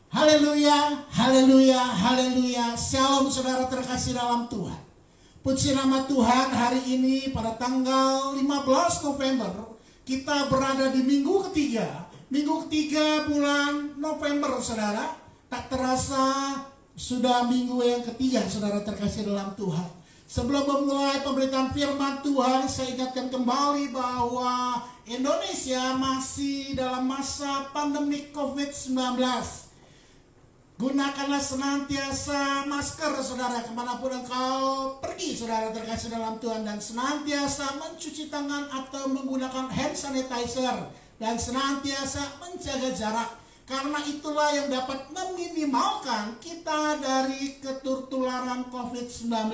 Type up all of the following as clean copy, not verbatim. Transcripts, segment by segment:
Haleluya, haleluya, haleluya. Shalom saudara terkasih dalam Tuhan. Puji nama Tuhan, hari ini pada tanggal 15 November kita berada di minggu ketiga. Minggu ketiga bulan November saudara. Tak terasa sudah minggu yang ketiga saudara terkasih dalam Tuhan. Sebelum memulai pemberitaan firman Tuhan, saya ingatkan kembali bahwa Indonesia masih dalam masa pandemi COVID-19. Gunakanlah senantiasa masker saudara kemanapun engkau pergi saudara terkasih dalam Tuhan. Dan senantiasa mencuci tangan atau menggunakan hand sanitizer. Dan senantiasa menjaga jarak. Karena itulah yang dapat meminimalkan kita dari ketertulan COVID-19.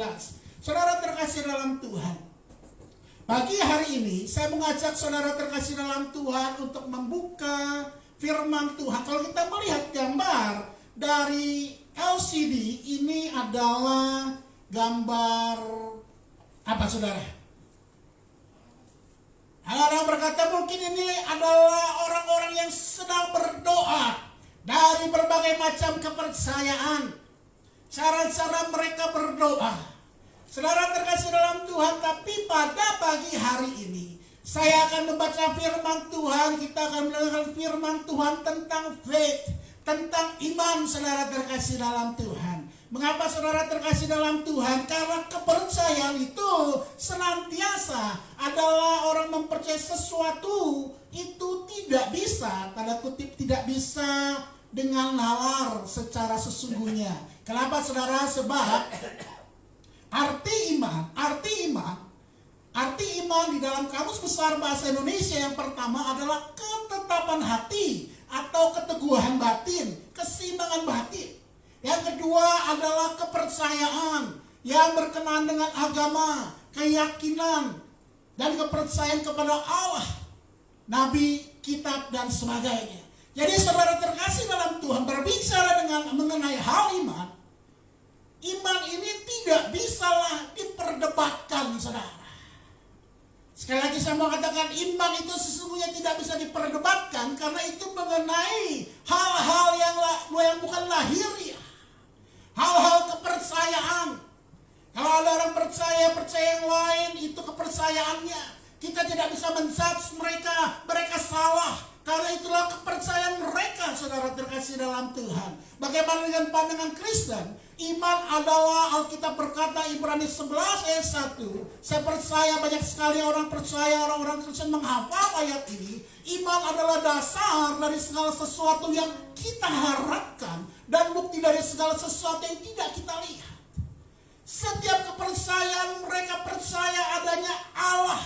Saudara terkasih dalam Tuhan. Pagi hari ini saya mengajak saudara terkasih dalam Tuhan untuk membuka firman Tuhan. Kalau kita melihat gambar dari LCD, ini adalah gambar apa saudara? Ada berkata mungkin ini adalah orang-orang yang sedang berdoa dari berbagai macam kepercayaan. Cara-cara mereka berdoa. Saudara terkasih dalam Tuhan, tapi pada pagi hari ini saya akan membaca firman Tuhan. Kita akan mendengarkan firman Tuhan tentang faith, tentang iman saudara terkasih dalam Tuhan. Mengapa saudara terkasih dalam Tuhan? Karena kepercayaan itu senantiasa adalah orang mempercayai sesuatu itu tidak bisa, tanda kutip tidak bisa dengan nalar secara sesungguhnya. Kenapa saudara? Sebab arti iman di dalam Kamus Besar Bahasa Indonesia yang pertama adalah ketetapan hati atau keteguhan batin, keseimbangan batin. Yang kedua adalah kepercayaan yang berkenaan dengan agama, keyakinan, dan kepercayaan kepada Allah, Nabi, kitab, dan sebagainya. Jadi saudara terkasih dalam Tuhan, berbicara mengenai hal iman, iman ini tidak bisalah diperdebatkan saudara. Sekali lagi saya mau katakan, iman itu sesungguhnya tidak bisa diperdebatkan karena itu mengenai hal-hal yang bukan lahiriah. Hal-hal kepercayaan. Kalau ada orang percaya yang lain, itu kepercayaannya. Kita tidak bisa menjudge mereka salah. Karena itulah kepercayaan mereka, saudara terkasih dalam Tuhan. Bagaimana dengan pandangan Kristen? Iman adalah, Alkitab berkata Ibrani 11 ayat 1. Saya percaya banyak sekali orang percaya, orang-orang Kristen menghafal ayat ini. Iman adalah dasar dari segala sesuatu yang kita harapkan dan bukti dari segala sesuatu yang tidak kita lihat. Setiap kepercayaan mereka percaya adanya Allah,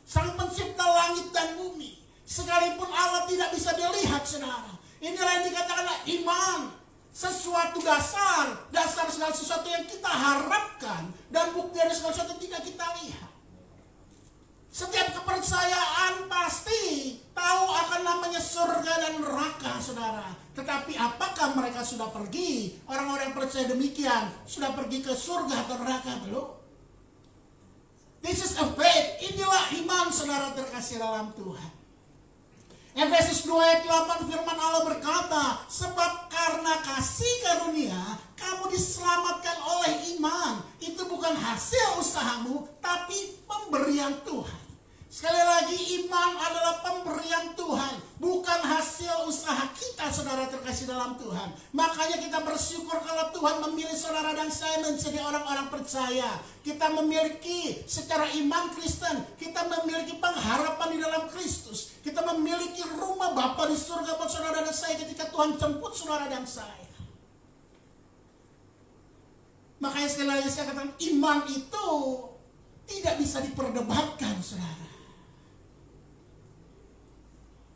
Sang Pencipta langit dan bumi. Sekalipun Allah tidak bisa dilihat saudara. Inilah yang dikatakan iman. Sesuatu dasar segala sesuatu yang kita harapkan dan bukti dari segala sesuatu yang tidak kita lihat. Setiap kepercayaan pasti tahu akan namanya surga dan neraka saudara. Tetapi apakah mereka sudah pergi? Orang-orang yang percaya demikian sudah pergi ke surga atau neraka belum? This is a faith. Inilah iman saudara terkasih dalam Tuhan. Efesus 2 ayat 8 firman Allah berkata, sebab karena kasih karunia kamu diselamatkan oleh iman. Itu bukan hasil usahamu, tapi pemberian Tuhan. Sekali lagi, iman adalah pemberian Tuhan, bukan hasil usaha kita saudara terkasih dalam Tuhan. Makanya kita bersyukur kalau Tuhan memilih saudara dan saya menjadi orang-orang percaya. Kita memiliki secara iman Kristen, kita memiliki pengharapan di dalam Kristus. Kita memiliki rumah Bapa di surga buat saudara dan saya ketika Tuhan jemput saudara dan saya. Makanya sekali lagi saya katakan, iman itu tidak bisa diperdebatkan saudara.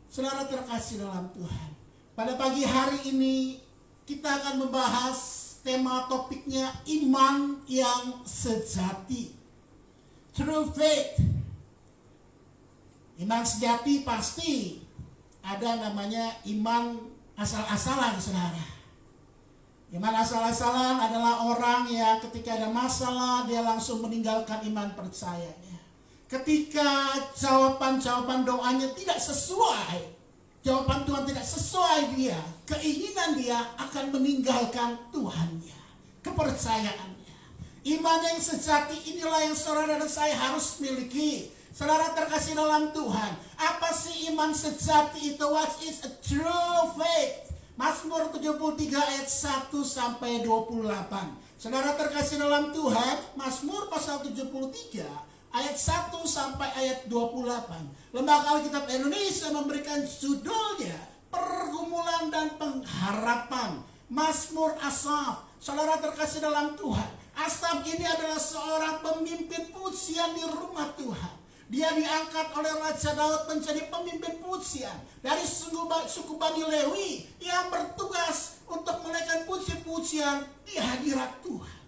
Saudara terkasih dalam Tuhan, pada pagi hari ini kita akan membahas tema topiknya iman yang sejati. True faith. Iman sejati pasti ada namanya iman asal-asalan saudara. Iman asal-asalan adalah orang yang ketika ada masalah dia langsung meninggalkan iman percayanya. Ketika jawaban-jawaban doanya tidak sesuai jawaban Tuhan tidak sesuai dia, keinginan dia akan meninggalkan Tuhannya, kepercayaannya. Iman yang sejati inilah yang saudara dan saya harus miliki. Saudara terkasih dalam Tuhan, apa sih iman sejati itu? What is a true faith? Mazmur 73 ayat 1 sampai 28. Saudara terkasih dalam Tuhan, Mazmur pasal 73 ayat 1 sampai ayat 28. Lembaga Alkitab Indonesia memberikan judulnya Pergumulan dan Pengharapan. Mazmur Asaf. Saudara terkasih dalam Tuhan, Asaf ini adalah seorang pemimpin pujian di rumah Tuhan. Dia diangkat oleh Raja Daud menjadi pemimpin pujian dari suku Bani Lewi yang bertugas untuk menaikkan puji-pujian di hadirat Tuhan.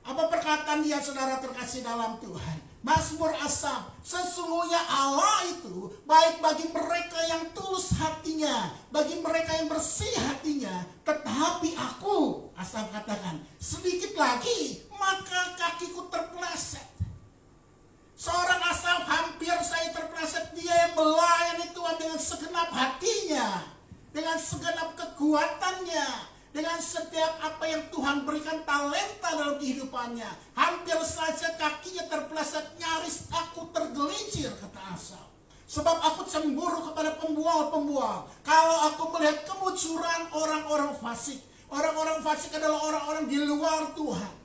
Apa perkataan dia, saudara terkasih dalam Tuhan? Mazmur Asaf, sesungguhnya Allah itu baik bagi mereka yang tulus hatinya, bagi mereka yang bersih hatinya. Tetapi aku, Asaf katakan, sedikit lagi maka kakiku terpeleset. Seorang Asaf hampir saya terpeleset, dia yang melayani Tuhan dengan segenap hatinya, dengan segenap kekuatannya, dengan setiap apa yang Tuhan berikan talenta dalam kehidupannya. Hampir saja kakinya terpeleset, nyaris aku tergelincir, kata Asaf. Sebab aku cemburu kepada pembual-pembual. Kalau aku melihat kemunculan orang-orang fasik. Orang-orang fasik adalah orang-orang di luar Tuhan.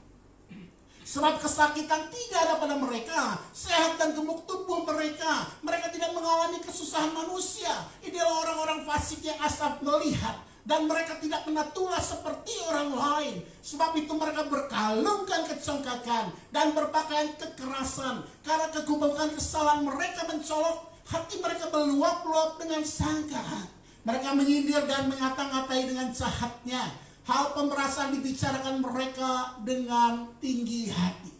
Sebab kesakitan tidak ada pada mereka, sehat dan gemuk tubuh mereka. Mereka tidak mengalami kesusahan manusia. Inilah orang-orang fasik yang Asaf melihat. Dan mereka tidak pernah tulah seperti orang lain. Sebab itu mereka berkalungkan kecongkakan dan berpakaian kekerasan. Karena kegemukan kesalahan mereka mencolok, hati mereka meluap-luap dengan sangkaan. Mereka menyindir dan mengata-ngatai dengan jahatnya. Hal pemerasan dibicarakan mereka dengan tinggi hati.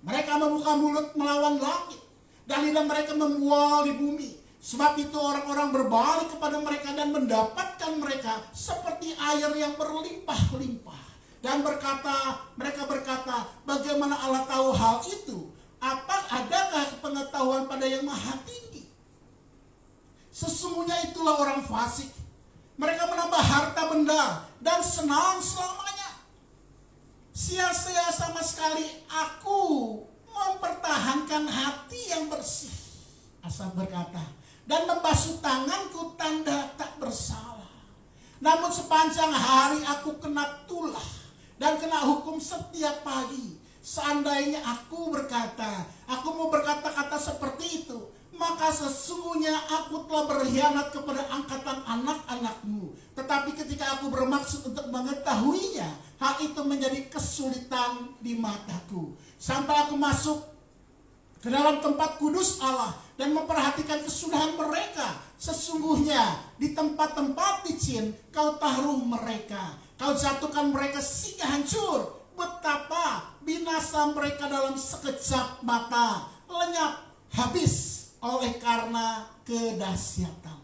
Mereka membuka mulut melawan langit, dan lidah mereka membual di bumi. Sebab itu orang-orang berbalik kepada mereka dan mendapatkan mereka seperti air yang berlimpah-limpah. Dan mereka berkata, bagaimana Allah tahu hal itu? Adakah pengetahuan pada yang maha tinggi? Sesungguhnya itulah orang fasik. Mereka menambah harta benda dan senang selamanya. Sia-sia sama sekali aku mempertahankan hati yang bersih, Asaf berkata, dan membasuh tanganku tanda tak bersalah. Namun sepanjang hari aku kena tulah dan kena hukum setiap pagi. Seandainya aku mau berkata-kata seperti itu, maka sesungguhnya aku telah berkhianat kepada angkatan anak-anakmu. Tetapi ketika aku bermaksud untuk mengetahuinya, hal itu menjadi kesulitan di mataku. Sampai aku masuk ke dalam tempat kudus Allah dan memperhatikan kesudahan mereka. Sesungguhnya di tempat-tempat licin kau taruh mereka. Kau jatuhkan mereka sehingga hancur. Betapa binasa mereka dalam sekejap mata, lenyap habis oleh karena kedahsyatan.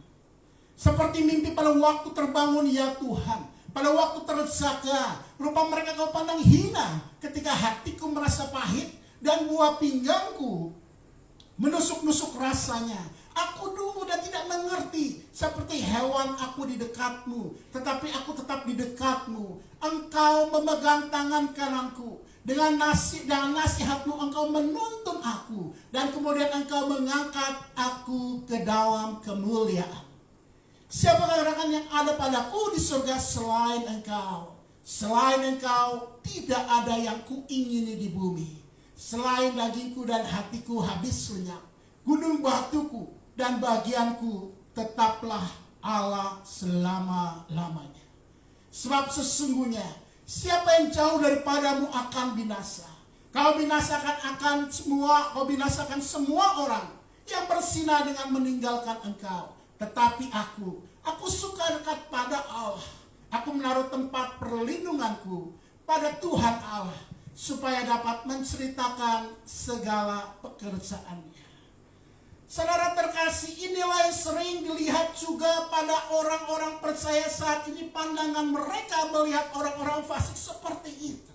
Seperti mimpi pada waktu terbangun ya Tuhan, pada waktu terjaga, rupa mereka kau pandang hina ketika hatiku merasa pahit dan buah pinggangku menusuk-nusuk rasanya. Aku dulu dan tidak mengerti, seperti hewan aku di dekatmu, tetapi aku tetap di dekatmu. Engkau memegang tangan kananku. Dengan nasihatmu engkau menuntun aku, dan kemudian engkau mengangkat aku ke dalam kemuliaan. Siapakah rekan yang ada padaku di surga selain engkau? Selain engkau tidak ada yang kuingini di bumi. Selain dagingku dan hatiku habis lenyap, gunung batuku dan bagianku tetaplah Allah selama-lamanya. Sebab sesungguhnya siapa yang jauh daripadamu akan binasa. Kau binasakan semua orang yang bersinah dengan meninggalkan engkau. Tetapi aku suka dekat pada Allah. Aku menaruh tempat perlindunganku pada Tuhan Allah, supaya dapat menceritakan segala pekerjaannya. Saudara terkasih, inilah yang sering dilihat juga pada orang-orang percaya saat ini. Pandangan mereka melihat orang-orang fasik seperti itu.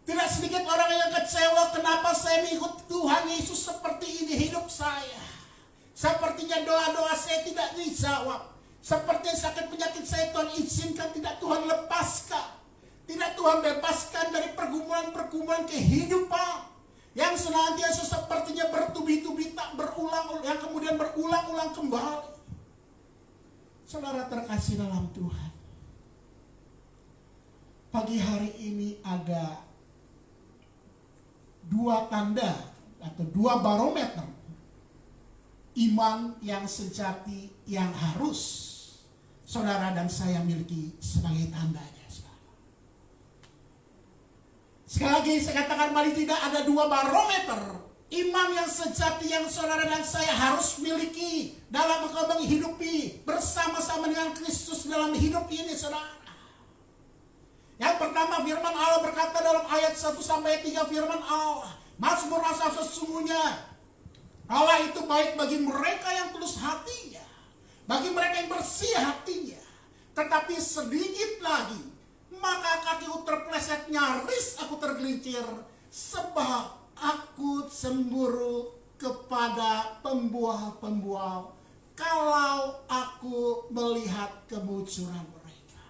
Tidak sedikit orang yang kecewa, kenapa saya mengikut Tuhan Yesus seperti ini hidup saya. Sepertinya doa-doa saya tidak dijawab. Seperti sakit penyakit saya Tuhan izinkan, tidak Tuhan lepaskan. Tidak Tuhan bebaskan dari pergumulan-pergumulan kehidupan yang senantiasa sepertinya bertubi-tubi tak berulang, yang kemudian berulang-ulang kembali. Saudara terkasih dalam Tuhan, pagi hari ini ada dua tanda atau dua barometer iman yang sejati yang harus saudara dan saya miliki sebagai tandanya. Sekali lagi saya katakan, paling tidak ada dua barometer iman yang sejati yang saudara dan saya harus miliki dalam menghidupi bersama-sama dengan Kristus dalam hidup ini, saudara. Yang pertama, firman Allah berkata dalam ayat 1-3 firman Allah, Mazmur asal sesungguhnya Allah itu baik bagi mereka yang tulus hatinya, bagi mereka yang bersih hatinya. Tetapi sedikit lagi, maka kakiku terpleset, nyaris aku tergelincir, sebab aku cemburu kepada pembual-pembual kalau aku melihat kemunculan mereka.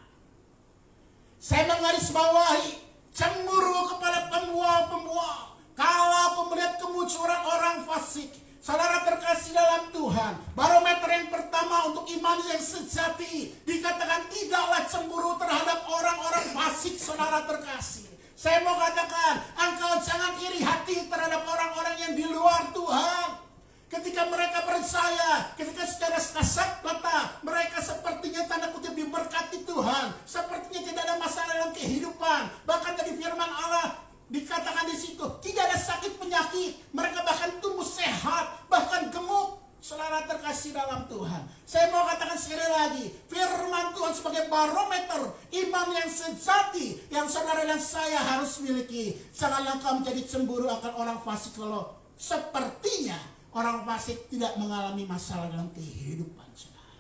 Saya menggarisbawahi cemburu kepada pembual-pembual kalau aku melihat kemunculan orang fasik. Saudara terkasih dalam Tuhan, barometer yang pertama untuk iman yang sejati dikatakan tidaklah cemburu terhadap orang-orang fasik. Saudara terkasih, saya mau katakan, engkau jangan iri hati terhadap orang-orang yang di luar Tuhan. Ketika mereka percaya, ketika secara kasat mata mereka sepertinya tanda kutip diberkati Tuhan, sepertinya tidak ada masalah dalam kehidupan. Bahkan dari firman Allah dikatakan di situ tidak ada sakit penyakit, mereka bahkan tumbuh sehat, bahkan gemuk. Saudara terkasih dalam Tuhan, saya mau katakan sekali lagi, firman Tuhan sebagai barometer iman yang sejati yang saudara dan saya harus miliki. Janganlah kau menjadi cemburu akan orang fasik kalau sepertinya orang fasik tidak mengalami masalah dalam kehidupan saudara.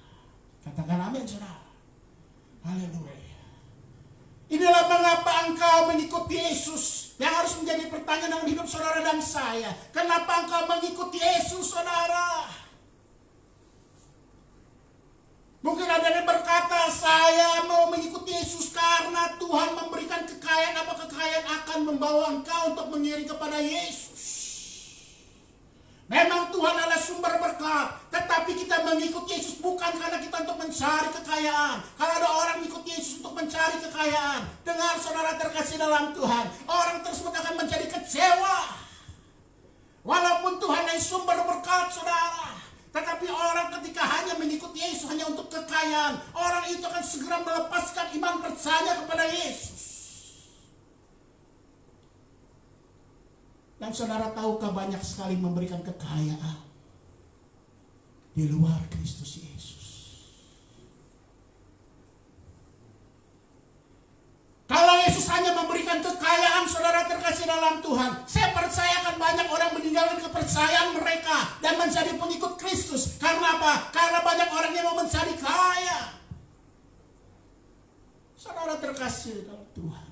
Katakan amin saudara. Haleluya. Inilah mengapa engkau mengikuti Yesus, yang harus menjadi pertanyaan dalam hidup saudara dan saya. Kenapa engkau mengikuti Yesus, saudara? Mungkin ada yang berkata, saya mau mengikuti Yesus karena Tuhan memberikan kekayaan. Apa kekayaan akan membawa engkau untuk mengiring kepada Yesus? Memang Tuhan adalah sumber berkat, tetapi kita mengikuti Yesus bukan karena kita untuk mencari kekayaan. Kalau ada orang mengikuti Yesus untuk mencari kekayaan, dengar saudara terkasih dalam Tuhan, orang tersebut akan menjadi kecewa. Walaupun Tuhan adalah sumber berkat saudara, tetapi orang ketika hanya mengikuti Yesus hanya untuk kekayaan, orang itu akan segera melepaskan iman percaya kepada Yesus. Dan saudara tahukah banyak sekali memberikan kekayaan di luar Kristus Yesus. Kalau Yesus hanya memberikan kekayaan, saudara terkasih dalam Tuhan, saya percaya akan banyak orang meninggalkan kepercayaan mereka dan menjadi pengikut Kristus. Karena apa? Karena banyak orang yang mau mencari kaya. Saudara terkasih dalam Tuhan,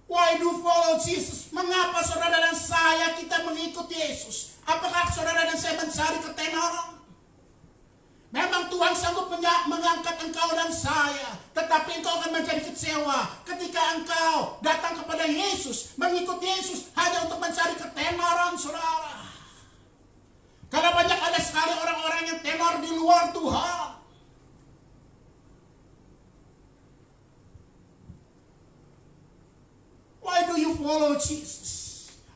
why do follow Jesus? Mengapa saudara dan saya kita mengikuti Yesus? Apakah saudara dan saya mencari ketenaran? Memang Tuhan sanggup mengangkat engkau dan saya, tetapi engkau akan menjadi kecewa ketika engkau datang kepada Yesus, mengikuti Yesus hanya untuk mencari ketenaran, saudara. Karena banyak ada sekali orang-orang yang tenar di luar Tuhan. Why do you follow Jesus?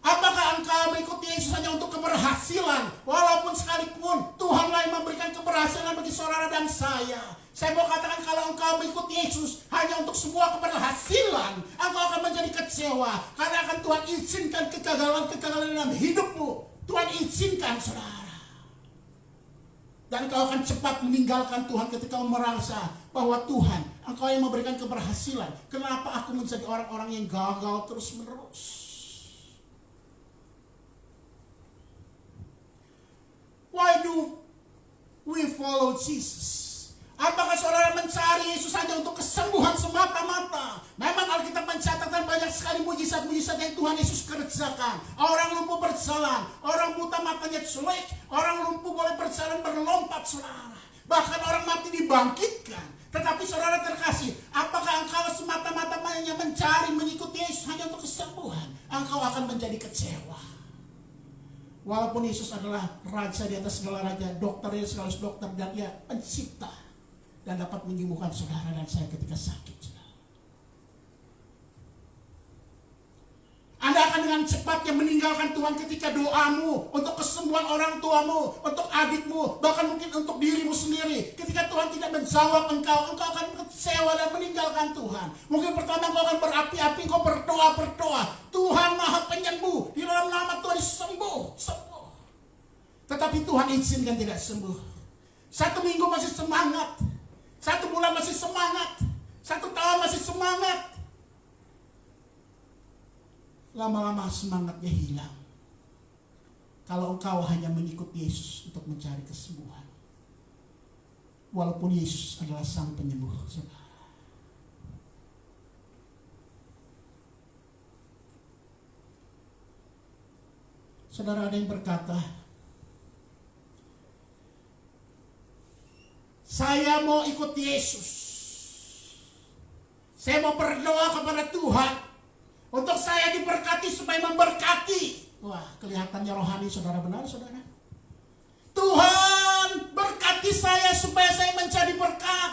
Apakah engkau mengikuti Yesus hanya untuk keberhasilan? Walaupun sekalipun Tuhanlah yang memberikan keberhasilan bagi saudara dan saya. Saya mau katakan kalau engkau mengikuti Yesus hanya untuk semua keberhasilan, engkau akan menjadi kecewa. Karena akan Tuhan izinkan kegagalan-kegagalan dalam hidupmu. Tuhan izinkan saudara. Dan engkau akan cepat meninggalkan Tuhan ketika merasa bahwa Tuhan, engkau yang memberikan keberhasilan. Kenapa aku menjadi orang-orang yang gagal terus-menerus? Why do we follow Jesus? Apakah saudara mencari Yesus hanya untuk kesembuhan semata-mata. Memang Alkitab mencatatkan banyak sekali mujizat-mujizat yang Tuhan Yesus kerjakan. Orang lumpuh berjalan, orang buta matanya jelek, orang lumpuh boleh berjalan berlompat, saudara. Bahkan orang mati dibangkitkan. Tetapi saudara terkasih, apakah engkau semata-mata hanya mencari mengikuti Yesus hanya untuk kesembuhan? Engkau akan menjadi kecewa. Walaupun Yesus adalah raja di atas segala raja, dokter di segala dokter, dan Ia pencipta dan dapat menyembuhkan saudara dan saya ketika sakit, saudara. Anda akan dengan cepatnya meninggalkan Tuhan ketika doamu untuk kesembuhan orang tuamu, untuk adikmu, bahkan mungkin untuk dirimu sendiri. Ketika Tuhan tidak menjawab engkau akan kecewa dan meninggalkan Tuhan. Mungkin pertama engkau akan berapi-api, engkau berdoa. Tuhan Maha Penyembuh, di dalam nama Tuhan sembuh. Tetapi Tuhan izinkan tidak sembuh. 1 minggu masih semangat, 1 bulan masih semangat, 1 tahun masih semangat. Lama-lama semangatnya hilang. Kalau engkau hanya mengikut Yesus untuk mencari kesembuhan. Walaupun Yesus adalah Sang Penyembuh, saudara. Saudara, ada yang berkata, saya mau ikut Yesus. Saya mau berdoa kepada Tuhan untuk saya diberkati supaya memberkati. Wah, kelihatannya rohani, saudara. Benar, saudara? Tuhan berkati saya supaya saya menjadi berkat.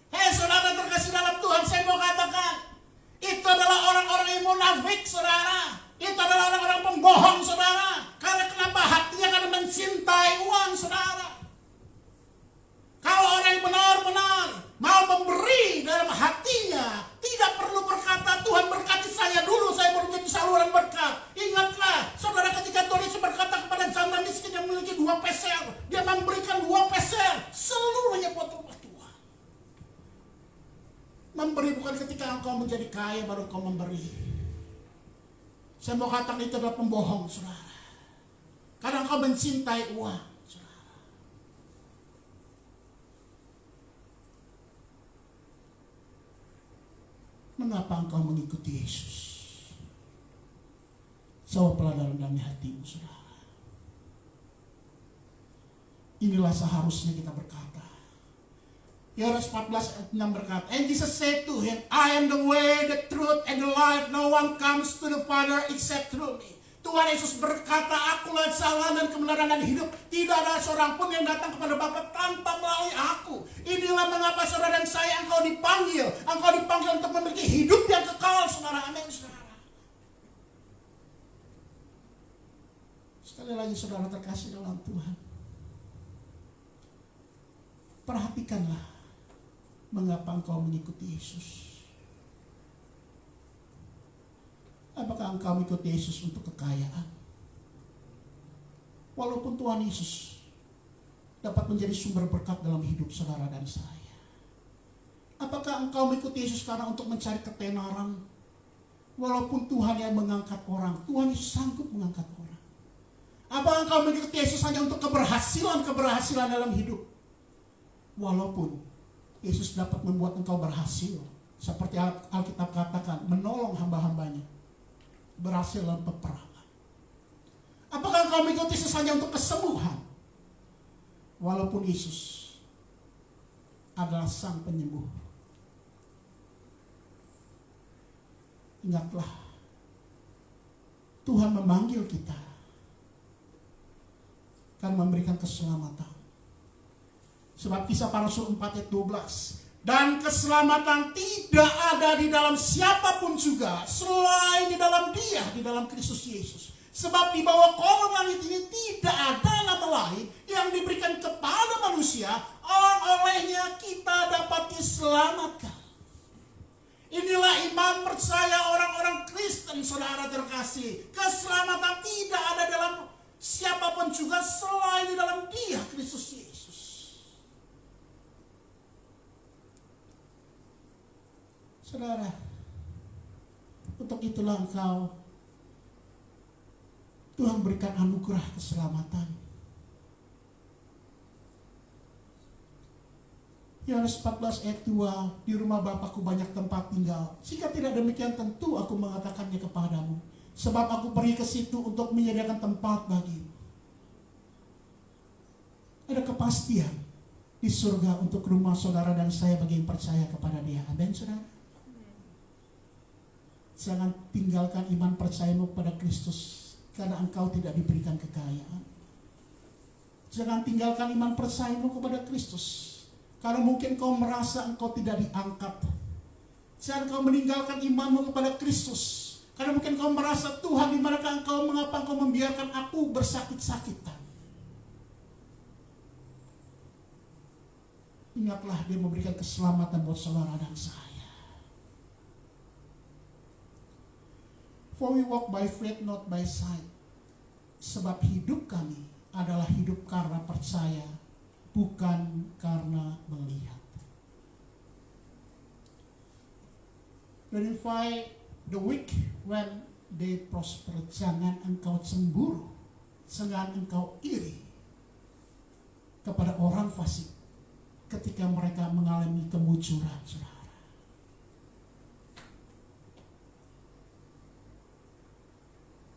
Hei saudara terkasih dalam Tuhan, saya mau katakan, itu adalah orang-orang yang munafik, saudara. Itu adalah orang-orang pembohong, saudara. Karena kenapa? Hatinya karena mencintai uang, saudara. Kalau orang yang benar-benar mau memberi dalam hatinya, tidak perlu berkata, Tuhan berkati saya dulu, saya baru jadi saluran berkat. Ingatlah, saudara, ketika Tuhan Yesus berkata kepada janda miskin yang memiliki 2 peser, Dia memberikan 2 peser, seluruhnya buat rumah Tuhan. Memberi bukan ketika engkau menjadi kaya baru engkau memberi. Saya mau katakan itu adalah pembohong, saudara. Karena engkau mencintai uang. Mengapa engkau mengikuti Yesus? Jawablah dalam hatimu, saudara. Inilah seharusnya kita berkata. Yohanes 14 ayat 6 berkata, and Jesus said to him, I am the way, the truth, and the life. No one comes to the Father except through me. Tuhan Yesus berkata, akulah jalan dan kebenaran dan hidup. Tidak ada seorang pun yang datang kepada Bapa tanpa melalui aku. Inilah mengapa saudara dan saya engkau dipanggil. Engkau dipanggil untuk memiliki hidup yang kekal, saudara. Amin, saudara. Sekali lagi, saudara terkasih dalam Tuhan, perhatikanlah mengapa engkau mengikuti Yesus. Apakah engkau mengikuti Yesus untuk kekayaan? Walaupun Tuhan Yesus dapat menjadi sumber berkat dalam hidup saudara dan saya. Apakah engkau mengikuti Yesus karena untuk mencari ketenaran? Walaupun Tuhan yang mengangkat orang, Tuhan Yesus sanggup mengangkat orang. Apakah engkau mengikuti Yesus hanya untuk keberhasilan dalam hidup? Walaupun Yesus dapat membuat engkau berhasil, seperti Alkitab katakan, menolong hamba-hambanya berhasil dalam peperangan. Apakah engkau mengikuti Yesus hanya untuk kesembuhan? Walaupun Yesus adalah Sang Penyembuh. Ingatlah, Tuhan memanggil kita akan memberikan keselamatan. Sebab Kisah Para Rasul 4 ayat 12, dan keselamatan tidak ada di dalam siapapun juga selain di dalam Dia, di dalam Kristus Yesus. Sebab di bawah kolong langit ini tidak ada nama lain yang diberikan kepada manusia, olehnya kita dapat diselamatkan. Inilah iman percaya orang-orang Kristen, saudara terkasih. Keselamatan tidak ada dalam siapapun juga selain di dalam Dia, Kristus Yesus. Saudara, untuk itulah engkau, Tuhan berikan anugerah keselamatan. Yohanes 14 ayat 2, di rumah Bapakku banyak tempat tinggal. Jika tidak demikian tentu aku mengatakannya kepadamu. Sebab aku pergi ke situ untuk menyediakan tempat bagimu. Ada kepastian di surga untuk rumah saudara dan saya bagi yang percaya kepada Dia. Amin, saudara. Jangan tinggalkan iman percayamu pada Kristus karena engkau tidak diberikan kekayaan. Jangan tinggalkan iman percayamu kepada Kristus karena mungkin kau merasa engkau tidak diangkat. Jangan kau meninggalkan imanmu kepada Kristus karena mungkin kau merasa, Tuhan, di manakah engkau, mengapa engkau membiarkan aku bersakit-sakitan. Ingatlah Dia memberikan keselamatan buat saudara dan saya. For we walk by faith, not by sight. Sebab hidup kami adalah hidup karena percaya, bukan karena melihat. Glorify the weak when they prosper. Jangan engkau cemburu, jangan engkau iri kepada orang fasik ketika mereka mengalami kemunculan, saudara.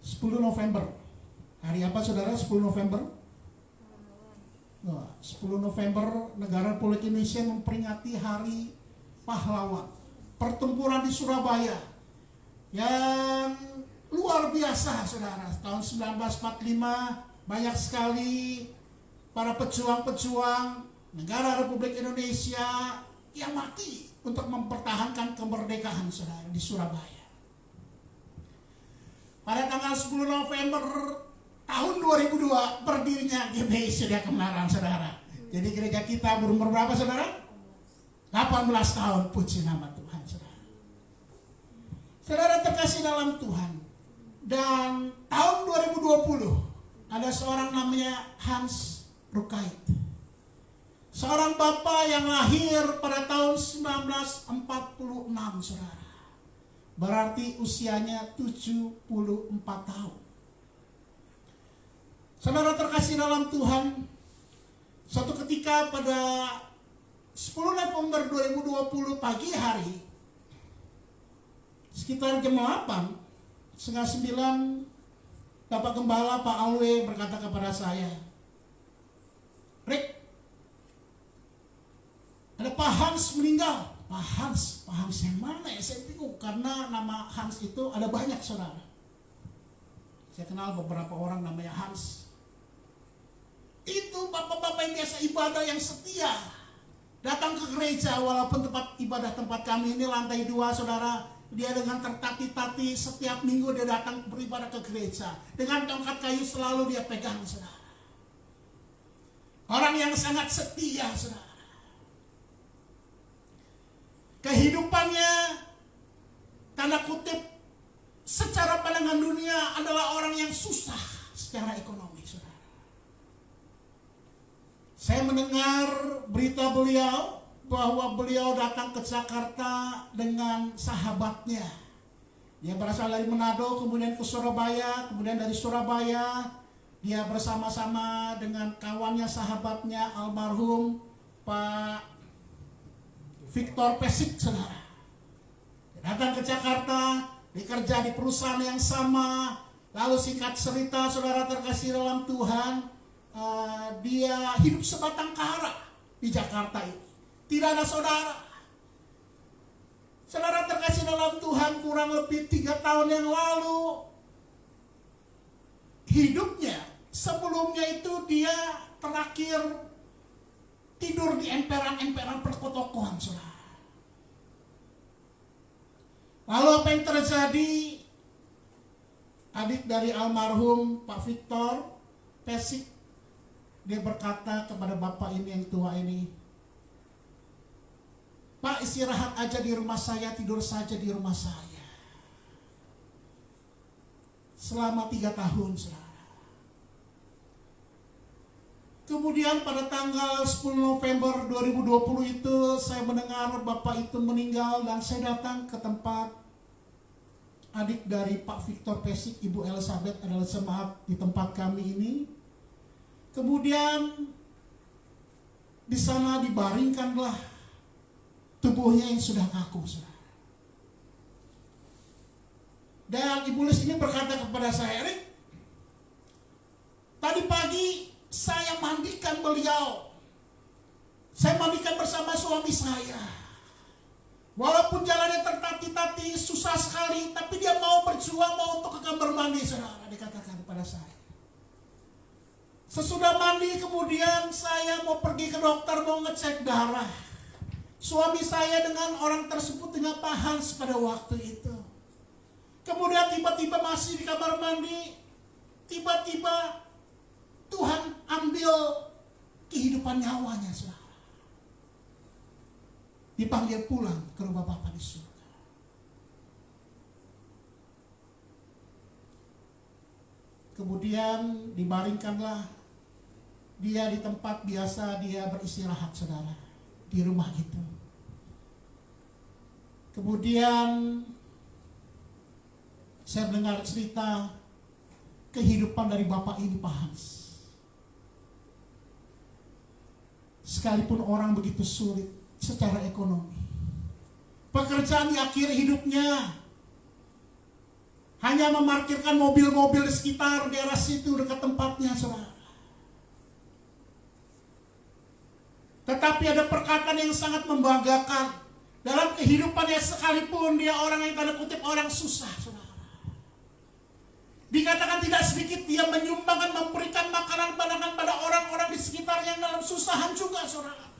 10 November. Hari apa, saudara? 10 November. 10 November negara Republik Indonesia memperingati Hari Pahlawan. Pertempuran di Surabaya yang luar biasa, saudara. Tahun 1945 banyak sekali para pejuang-pejuang negara Republik Indonesia yang mati untuk mempertahankan kemerdekaan, saudara, di Surabaya. Pada tanggal 10 November tahun 2002 berdirinya GBI Sedia Kebenaran, saudara. Jadi gereja kita berumur berapa, saudara? 18 tahun, puji nama Tuhan, saudara. Saudara terkasih dalam Tuhan. Dan tahun 2020 ada seorang namanya Hans Rukait. Seorang bapak yang lahir pada tahun 1946, saudara. Berarti usianya 74 tahun. Saudara terkasih dalam Tuhan, suatu ketika pada 10 November 2020 pagi hari, sekitar jam 8, setengah 9, Bapak Gembala Pak Alwe berkata kepada saya, Rick, ada Pak Hans meninggal. Pak Hans yang mana ya? Saya bingung karena nama Hans itu ada banyak, saudara. Saya kenal beberapa orang namanya Hans. Itu bapak-bapak yang biasa ibadah, yang setia datang ke gereja, walaupun tempat ibadah tempat kami ini lantai 2, saudara. Dia dengan tertati-tati setiap minggu dia datang beribadah ke gereja. Dengan tongkat kayu selalu dia pegang, saudara. Orang yang sangat setia, saudara. Kehidupannya, tanda kutip, secara pandangan dunia adalah orang yang susah secara ekonomi, saudara. Saya mendengar berita beliau bahwa beliau datang ke Jakarta dengan sahabatnya. Dia berasal dari Manado, kemudian ke Surabaya, kemudian dari Surabaya dia bersama-sama dengan kawannya, sahabatnya almarhum Pak Victor Pesik, saudara. Dia datang ke Jakarta, dikerja di perusahaan yang sama. Lalu singkat cerita, saudara terkasih dalam Tuhan, dia hidup sebatang kara di Jakarta ini. Tidak ada saudara. Saudara terkasih dalam Tuhan, kurang lebih 3 tahun yang lalu, hidupnya sebelumnya itu dia terakhir tidur di emperan-emperan pertokoan, saudara. Lalu apa yang terjadi? Adik dari almarhum Pak Victor Pesik, dia berkata kepada bapak ini yang tua ini, Pak, istirahat aja di rumah saya, tidur saja di rumah saya. Selama 3 tahun, saudara. Kemudian pada tanggal 10 November 2020 itu saya mendengar bapak itu meninggal dan saya datang ke tempat adik dari Pak Victor Pesik, Ibu Elizabeth adalah jemaat di tempat kami ini. Kemudian di sana dibaringkanlah tubuhnya yang sudah kaku, saudara. Dan Ibu Lis ini berkata kepada saya, Erik, tadi pagi saya mandikan beliau. Saya mandikan bersama suami saya. Walaupun jalannya tertati-tati, susah sekali, tapi dia mau berjuang, mau untuk ke kamar mandi, saudara, dikatakan kepada saya. Sesudah mandi kemudian saya mau pergi ke dokter, mau ngecek darah. Suami saya dengan orang tersebut dengan Pak Hans pada waktu itu. Kemudian tiba-tiba masih di kamar mandi, tiba-tiba Tuhan ambil kehidupan nyawanya, saudara. Dipanggil pulang ke rumah Bapa di surga. Kemudian dibaringkanlah dia di tempat biasa dia beristirahat, saudara, di rumah itu. Kemudian saya mendengar cerita kehidupan dari Bapak ini, Pak Hans. Sekalipun orang begitu sulit secara ekonomi, pekerjaan di akhir hidupnya hanya memarkirkan mobil-mobil di sekitar daerah situ dekat tempatnya, saudara. Tetapi ada perkataan yang sangat membanggakan dalam kehidupannya, sekalipun dia orang yang tanda kutip orang susah, saudara. Dikatakan tidak sedikit dia menyumbangkan, memberikan makanan pada orang-orang di sekitarnya yang dalam susahan juga, saudara.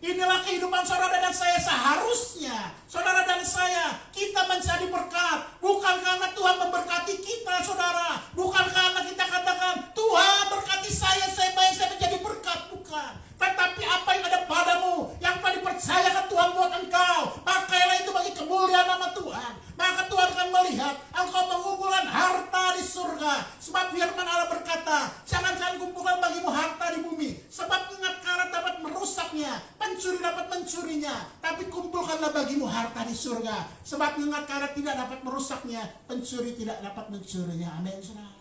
Inilah kehidupan saudara dan saya. Seharusnya saudara dan saya, kita menjadi berkat. Bukan karena Tuhan memberkati kita, saudara. Bukan karena kita katakan, Tuhan berkati saya baik, saya menjadi berkat. Bukan. Tetapi apa yang ada padamu, yang telah dipercayakan Tuhan buat engkau, pakailah itu bagi kemuliaan nama Tuhan. Maka Tuhan akan melihat engkau mengumpulkan harta di surga. Sebab firman Allah berkata, jangan kumpulkan bagimu harta di bumi, sebab ingat karat dapat merusaknya, pencuri dapat mencurinya. Tapi kumpulkanlah bagimu harta di surga, sebab ingat karat tidak dapat merusaknya, pencuri tidak dapat mencurinya. Amin, saudara.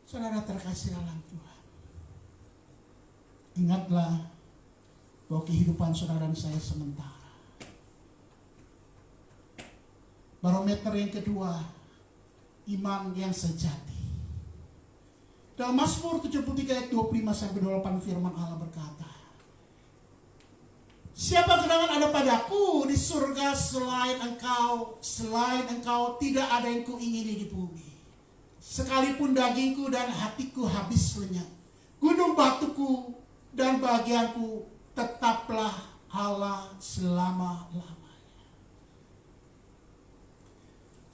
Saudara terkasih dalam Tuhan, ingatlah bahwa kehidupan saudara dan saya sementara. Barometer yang kedua, iman yang sejati. Dalam Mazmur 73 ayat 25-28 firman Allah berkata, siapa genangan ada padaku di surga selain engkau tidak ada yang kuingini di bumi. Sekalipun dagingku dan hatiku habis lenyap, gunung batuku dan bagianku tetaplah Allah selama-lamanya.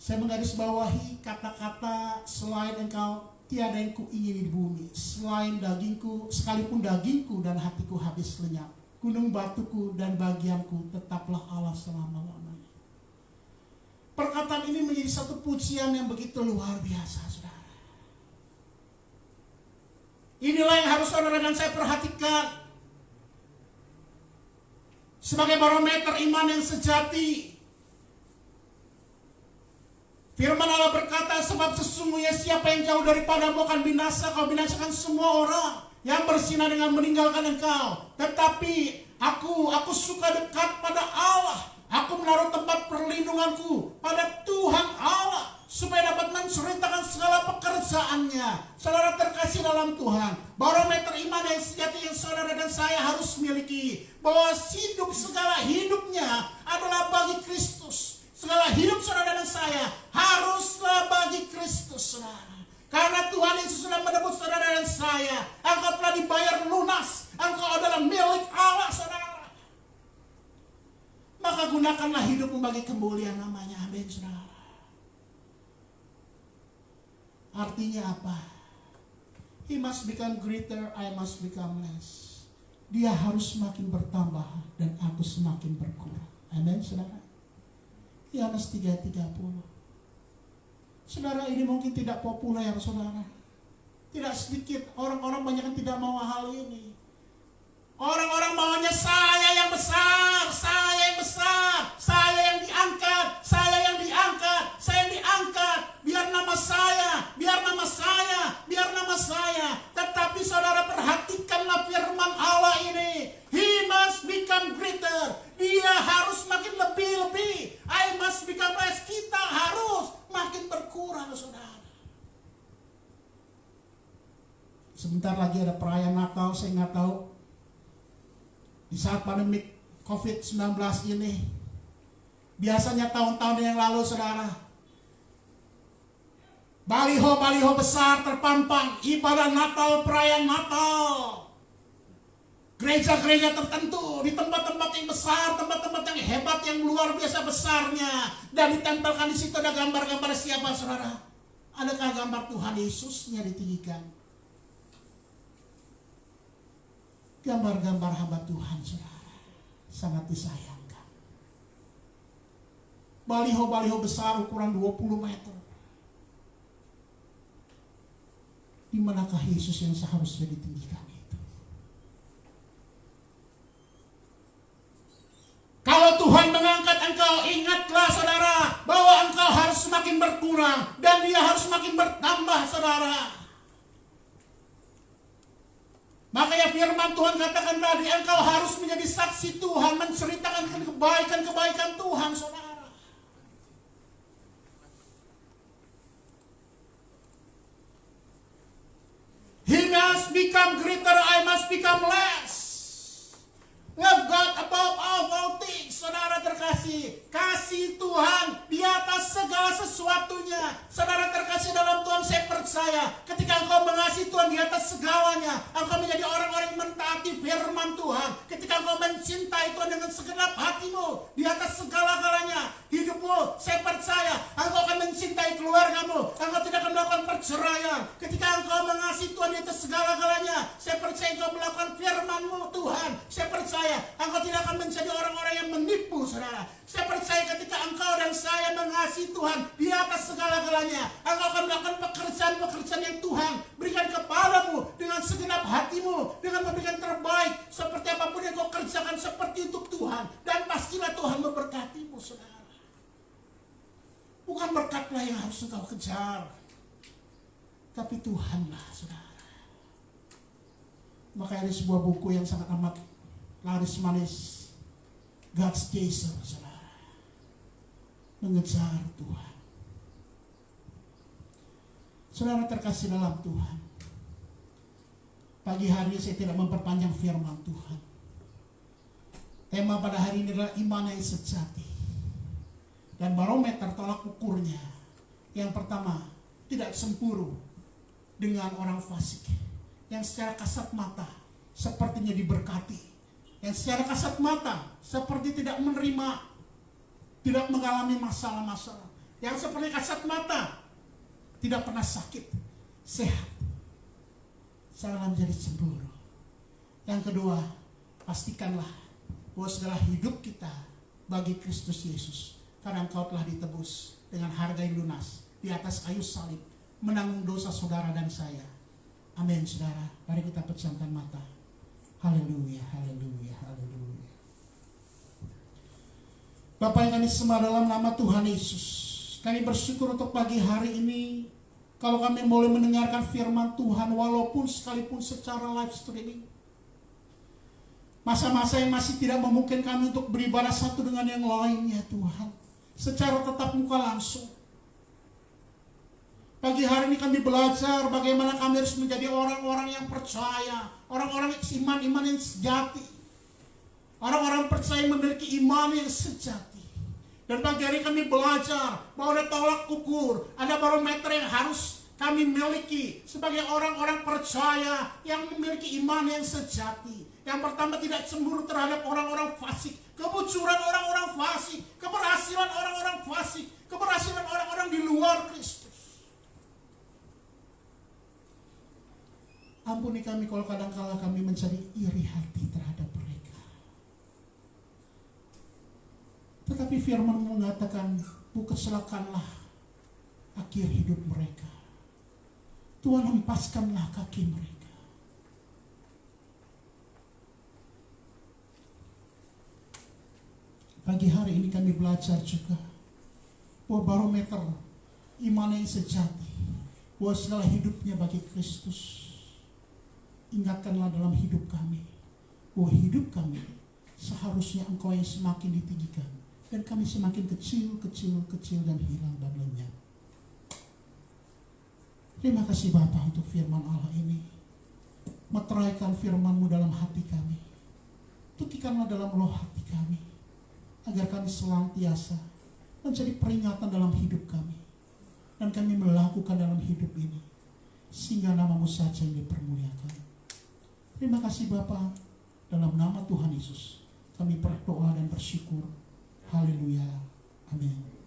Saya menggarisbawahi kata-kata selain engkau tiada yang kuingini di bumi. Selain dagingku, sekalipun dagingku dan hatiku habis lenyap, gunung batuku dan bagianku tetaplah Allah selama-lamanya. Perkataan ini menjadi satu pujian yang begitu luar biasa, saudara. Inilah yang harus saudara dan saya perhatikan sebagai barometer iman yang sejati. Firman Allah berkata, sebab sesungguhnya siapa yang jauh daripadamu akan binasa, kau binasakan semua orang yang bersinah dengan meninggalkan engkau. Tetapi aku suka dekat pada Allah. Aku menaruh tempat perlindunganku pada Tuhan Allah, supaya dapat menceritakan segala pekerjaannya. Saudara terkasih dalam Tuhan, barometer iman yang sejati yang saudara dan saya harus miliki, bahwa hidup segala hidupnya adalah bagi Kristus. Segala hidup saudara dan saya haruslah bagi Kristus, saudara. Karena Tuhan Yesus sudah menebus saudara dan saya. Engkau telah dibayar lunas. Engkau adalah milik Allah, saudara. Maka gunakanlah hidupmu bagi kemuliaan namanya. Amin, saudara. Artinya apa? He must become greater, I must become less. Dia harus semakin bertambah dan aku semakin berkurang. Amin, saudara. Yohanes 3:30. Saudara, ini mungkin tidak populer, saudara. Tidak sedikit orang-orang banyak yang tidak mau hal ini. Orang-orang maunya saya yang besar, saya yang besar, saya yang diangkat, saya yang diangkat, saya yang diangkat. Biar nama saya, biar nama saya, biar nama saya. Tetapi saudara perhatikanlah firman Allah ini. become greater. Dia harus makin lebih-lebih. I must become less. Kita harus makin berkurang, saudara. Sebentar lagi ada perayaan Natal, saya nggak tahu. Di saat pandemi COVID-19 ini, biasanya tahun-tahun yang lalu, saudara, baliho-baliho besar terpampang, ibadah Natal, perayaan Natal. Gereja-gereja tertentu, di tempat-tempat yang besar, tempat-tempat yang hebat, yang luar biasa besarnya. Dan ditempelkan di situ ada gambar-gambar siapa, saudara? Adakah gambar Tuhan Yesusnya ditinggikan? Gambar-gambar hamba Tuhan, saudara, sangat disayangkan. Baliho-baliho besar ukuran 20 meter. Di manakah Yesus yang seharusnya ditinggikan itu? Kalau Tuhan mengangkat engkau, ingatlah saudara, bahwa engkau harus semakin berkurang dan dia harus semakin bertambah, saudara. Makanya firman Tuhan katakan tadi, engkau harus menjadi saksi Tuhan, menceritakan kebaikan-kebaikan Tuhan, saudara. He must become greater, I must become less. Love God above all things, saudara terkasih. Kasih Tuhan di atas segala sesuatunya. Saudara terkasih dalam Tuhan, saya percaya ketika engkau mengasihi Tuhan di atas segalanya, engkau menjadi orang-orang yang mentaati firman Tuhan. Ketika engkau mencintai Tuhan dengan segenap hatimu di atas segala-galanya, hidupmu, saya percaya engkau akan mencintai keluargamu. Engkau tidak akan melakukan perceraian. Ketika engkau mengasihi Tuhan di atas segala-galanya, saya percaya engkau melakukan firman-Mu, Tuhan. Saya percaya engkau tidak akan menjadi orang-orang yang menipu, saudara. Saya percaya ketika engkau dan saya mengasihi Tuhan di atas segala-galanya, engkau akan melakukan pekerjaan-pekerjaan yang Tuhan berikan kepadamu dengan segenap hatimu, dengan memberikan terbaik. Seperti apapun yang kau kerjakan, seperti untuk Tuhan. Dan pastilah Tuhan memberkatimu, saudara. Bukan berkatlah yang harus engkau kejar, tapi Tuhanlah, saudara. Maka ada sebuah buku yang sangat amat laris manis, God's Chaser, saudara. Mengejar Tuhan. Saudara terkasih dalam Tuhan, pagi hari saya tidak memperpanjang firman Tuhan. Tema pada hari ini adalah iman yang sejati. Dan barometer tolak ukurnya, yang pertama, tidak sempuru dengan orang fasik, yang secara kasat mata sepertinya diberkati, yang secara kasat mata seperti tidak menerima, tidak mengalami masalah-masalah, yang seperti kasat mata tidak pernah sakit, sehat. Jangan menjadi cemburu. Yang kedua, pastikanlah bahwa segala hidup kita bagi Kristus Yesus, karena engkau telah ditebus dengan harga yang lunas di atas kayu salib, menanggung dosa saudara dan saya. Amin, saudara. Mari kita pejamkan mata. Haleluya, haleluya, haleluya. Bapa yang kami sembah dalam nama Tuhan Yesus, kami bersyukur untuk pagi hari ini, kalau kami boleh mendengarkan firman Tuhan, walaupun sekalipun secara live streaming. Masa-masa yang masih tidak memungkinkan kami untuk beribadah satu dengan yang lainnya, Tuhan, secara tatap muka langsung. Pagi hari ini kami belajar bagaimana kami harus menjadi orang-orang yang percaya, orang-orang yang iman yang sejati, orang-orang percaya memiliki iman yang sejati. Dan pagi hari kami belajar bahwa ada tolak ukur, ada barometer yang harus kami miliki sebagai orang-orang percaya yang memiliki iman yang sejati. Yang pertama, tidak cemburu terhadap orang-orang fasik, kebucuran orang-orang fasik, keberhasilan orang-orang fasik, keberhasilan orang-orang di luar Kristus. Ampuni kami kalau kadang-kala kami mencari iri hati terhadap mereka. Tetapi firman mengatakan, bukankah akhir hidup mereka. Tuhan, hempaskanlah kaki mereka. Pagi hari ini kami belajar juga bahwa barometer iman yang sejati, bahwa segala hidupnya bagi Kristus. Ingatkanlah dalam hidup kami, bahwa hidup kami Seharusnya Engkau yang semakin ditinggikan, dan kami semakin kecil dan hilang dan lenyap. Terima kasih Bapa untuk firman Allah ini. Meteraikan firman-Mu dalam hati kami. Tutikanlah dalam roh hati kami, agar kami senantiasa menjadi peringatan dalam hidup kami, dan kami melakukan dalam hidup ini, sehingga nama-Mu saja yang dipermuliakan. Terima kasih Bapa, dalam nama Tuhan Yesus kami berdoa dan bersyukur. Haleluya. Amin.